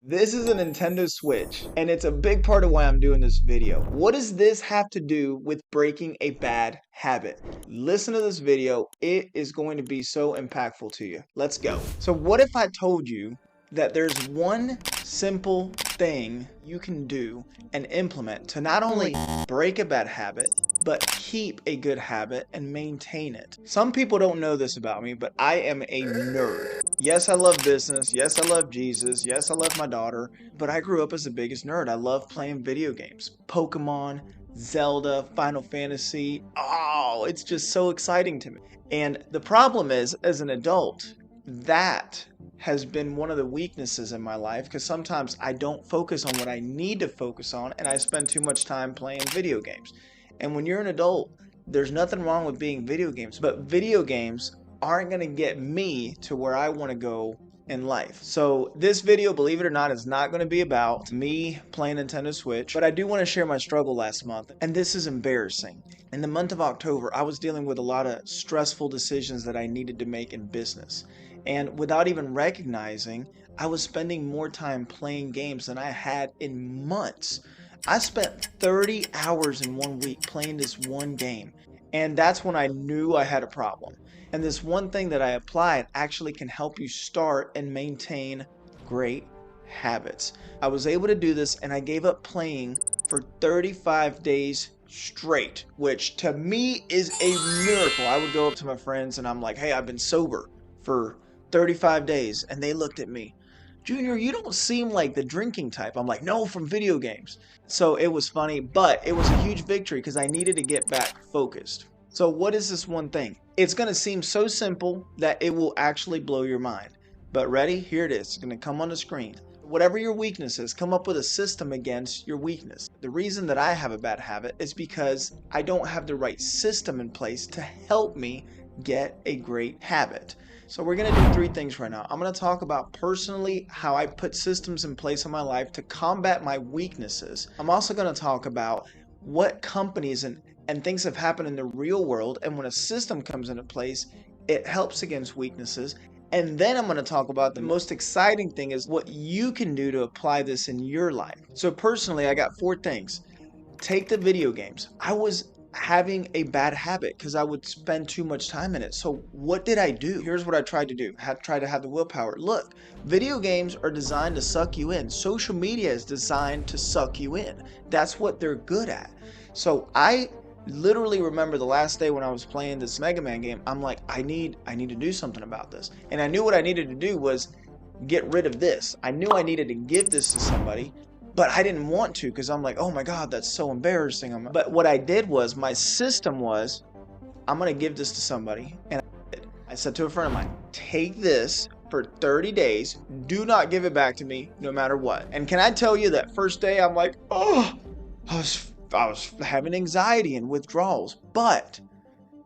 This is a Nintendo Switch, and it's a big part of why I'm doing this video. What does this have to do with breaking a bad habit? Listen to this video. It is going to be so impactful to you. Let's go. So what if I told you that there's one simple thing you can do and implement to not only break a bad habit, but keep a good habit and maintain it? Some people don't know this about me, but I am a nerd. Yes, I love business. Yes, I love Jesus. Yes, I love my daughter. But I grew up as the biggest nerd. I love playing video games. Pokemon, Zelda, Final Fantasy. Oh, it's just so exciting to me. And the problem is, as an adult, that has been one of the weaknesses in my life because sometimes I don't focus on what I need to focus on and I spend too much time playing video games. And when you're an adult, there's nothing wrong with being video games, but video games aren't going to get me to where I want to go in life. So this video, believe it or not, is not going to be about me playing Nintendo Switch, but I do want to share my struggle last month, and this is embarrassing. In the month of October, I was dealing with a lot of stressful decisions that I needed to make in business. And without even recognizing, I was spending more time playing games than I had in months. I spent 30 hours in 1 week playing this one game. And that's when I knew I had a problem. And this one thing that I applied actually can help you start and maintain great habits. I was able to do this and I gave up playing for 35 days straight, which to me is a miracle. I would go up to my friends and I'm like, hey, I've been sober for 35 days. And they looked at me, Junior, you don't seem like the drinking type. I'm like, no, from video games. So it was funny, but it was a huge victory because I needed to get back focused. So what is this one thing? It's going to seem so simple that it will actually blow your mind. But ready? Here it is. It's going to come on the screen. Whatever your weakness is, come up with a system against your weakness. The reason that I have a bad habit is because I don't have the right system in place to help me get a great habit. So we're going to do three things right now. I'm going to talk about personally how I put systems in place in my life to combat my weaknesses. I'm also going to talk about what companies and things have happened in the real world, and when a system comes into place, it helps against weaknesses. And then I'm going to talk about the most exciting thing is what you can do to apply this in your life. So personally, I got four things. Take the video games. I was having a bad habit because I would spend too much time in it. So what did I do? Here's what I tried to do. Try to have the willpower. Look, video games are designed to suck you in. Social media is designed to suck you in. That's what they're good at. So I literally remember the last day when I was playing this Mega Man game, I'm like, I need to do something about this. And I knew what I needed to do was get rid of this. I knew I needed to give this to somebody, but I didn't want to because I'm like, oh my God, that's so embarrassing. But what I did was, my system was, I'm going to give this to somebody. And I said to a friend of mine, take this for 30 days. Do not give it back to me no matter what. And can I tell you that first day, I'm like, oh, I was having anxiety and withdrawals, but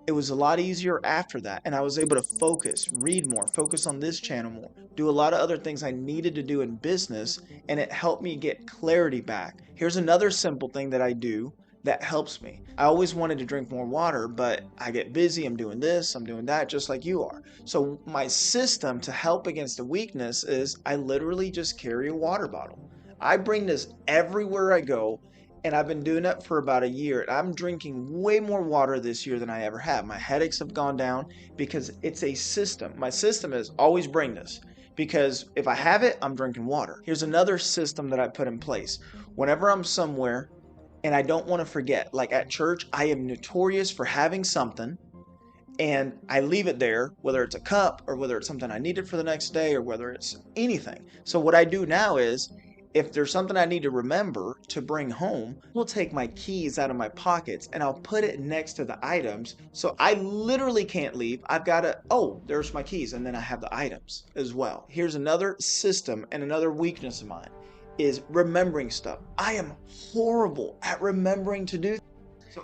it was a lot easier after that, and I was able to focus, read more, focus on this channel more, do a lot of other things I needed to do in business, and it helped me get clarity back. Here's another simple thing that I do that helps me. I always wanted to drink more water, but I get busy, I'm doing this, I'm doing that, just like you are. So my system to help against the weakness is I literally just carry a water bottle. I bring this everywhere I go, and I've been doing that for about a year. And I'm drinking way more water this year than I ever have. My headaches have gone down because it's a system. My system is always bring this because if I have it, I'm drinking water. Here's another system that I put in place. Whenever I'm somewhere and I don't want to forget, like at church, I am notorious for having something and I leave it there, whether it's a cup or whether it's something I needed for the next day or whether it's anything. So what I do now is, if there's something I need to remember to bring home, we'll take my keys out of my pockets and I'll put it next to the items. So I literally can't leave. I've got to, oh, there's my keys. And then I have the items as well. Here's another system and another weakness of mine is remembering stuff. I am horrible at remembering to do.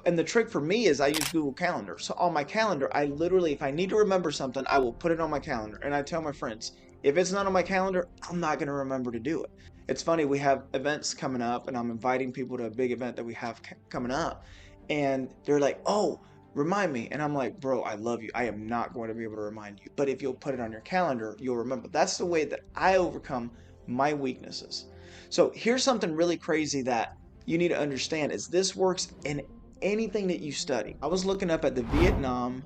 And the trick for me is I use Google Calendar. So on my calendar, I literally, if I need to remember something, I will put it on my calendar. And I tell my friends, if it's not on my calendar, I'm not going to remember to do it. It's funny, we have events coming up and I'm inviting people to a big event that we have coming up. And they're like, oh, remind me. And I'm like, bro, I love you. I am not going to be able to remind you. But if you'll put it on your calendar, you'll remember. That's the way that I overcome my weaknesses. So here's something really crazy that you need to understand is this works in anything that you study. I was looking up at the Vietnam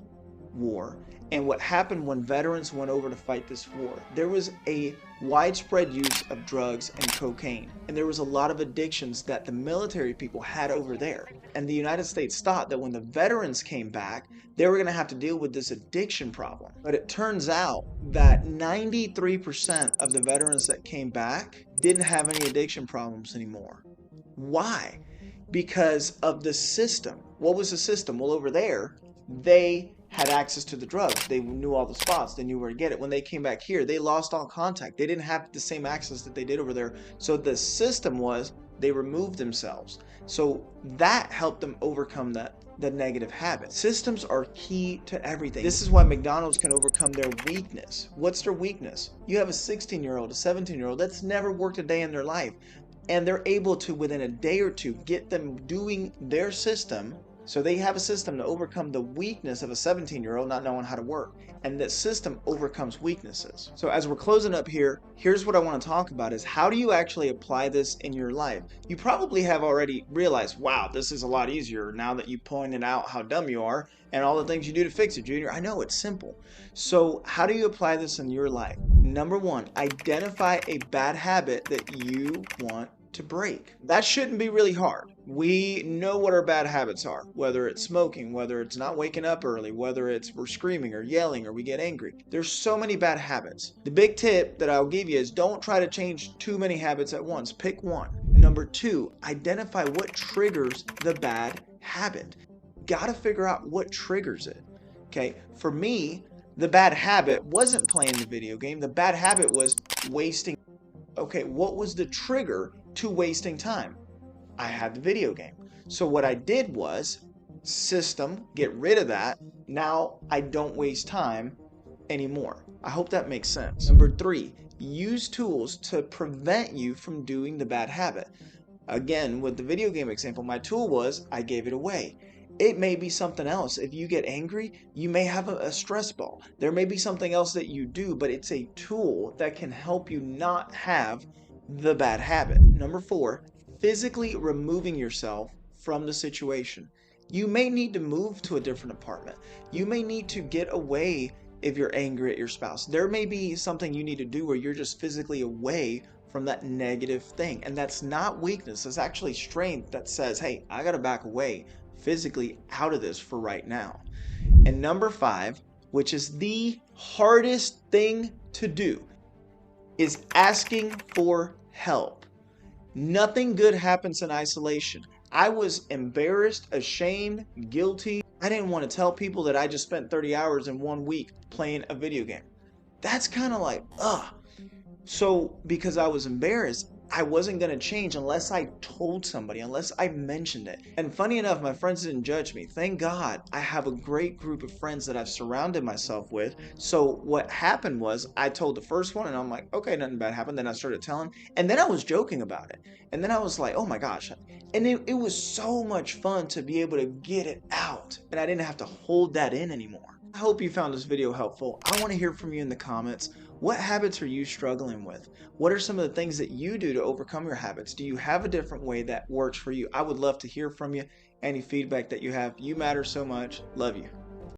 War and what happened when veterans went over to fight this war. There was a widespread use of drugs and cocaine, and there was a lot of addictions that the military people had over there. And the United States thought that when the veterans came back, they were going to have to deal with this addiction problem. But it turns out that 93% of the veterans that came back didn't have any addiction problems anymore. Why? Because of the system. What was the system? Well, over there, they had access to the drugs. They knew all the spots. They knew where to get it. When they came back here, they lost all contact. They didn't have the same access that they did over there. So the system was they removed themselves. So that helped them overcome the negative habit. Systems are key to everything. This is why McDonald's can overcome their weakness. What's their weakness? You have a 16-year-old, a 17-year-old that's never worked a day in their life, and they're able to, within a day or two, get them doing their system. So they have a system to overcome the weakness of a 17-year-old not knowing how to work. And that system overcomes weaknesses. So as we're closing up here, here's what I want to talk about is how do you actually apply this in your life? You probably have already realized, wow, this is a lot easier now that you pointed out how dumb you are and all the things you do to fix it, Junior. I know it's simple. So how do you apply this in your life? Number one, identify a bad habit that you want to break. That shouldn't be really hard. We know what our bad habits are, whether it's smoking, whether it's not waking up early, whether it's we're screaming or yelling or we get angry. There's so many bad habits. The big tip that I'll give you is don't try to change too many habits at once. Pick one. Number two, identify what triggers the bad habit. Gotta figure out what triggers it. Okay, for me, the bad habit wasn't playing the video game. The bad habit was wasting. Okay, what was the trigger to wasting time? I had the video game. So what I did was system, get rid of that. Now I don't waste time anymore. I hope that makes sense. Number three, use tools to prevent you from doing the bad habit. Again, with the video game example, my tool was I gave it away. It may be something else. If you get angry, you may have a stress ball. There may be something else that you do, but it's a tool that can help you not have the bad habit. Number four, physically removing yourself from the situation. You may need to move to a different apartment. You may need to get away if you're angry at your spouse. There may be something you need to do where you're just physically away from that negative thing. And that's not weakness. It's actually strength that says, hey, I got to back away physically out of this for right now. And number five, which is the hardest thing to do, is asking for help. Nothing good happens in isolation. I was embarrassed, ashamed, guilty. I didn't want to tell people that I just spent 30 hours in 1 week playing a video game. That's kind of like, ugh. So because I was embarrassed, I wasn't going to change unless I told somebody, unless I mentioned it. And funny enough, my friends didn't judge me. Thank God I have a great group of friends that I've surrounded myself with. So what happened was I told the first one and I'm like, okay, nothing bad happened. Then I started telling, and then I was joking about it. And then I was like, oh my gosh. And it was so much fun to be able to get it out. And I didn't have to hold that in anymore. I hope you found this video helpful. I want to hear from you in the comments. What habits are you struggling with? What are some of the things that you do to overcome your habits? Do you have a different way that works for you? I would love to hear from you. Any feedback that you have. You matter so much. Love you.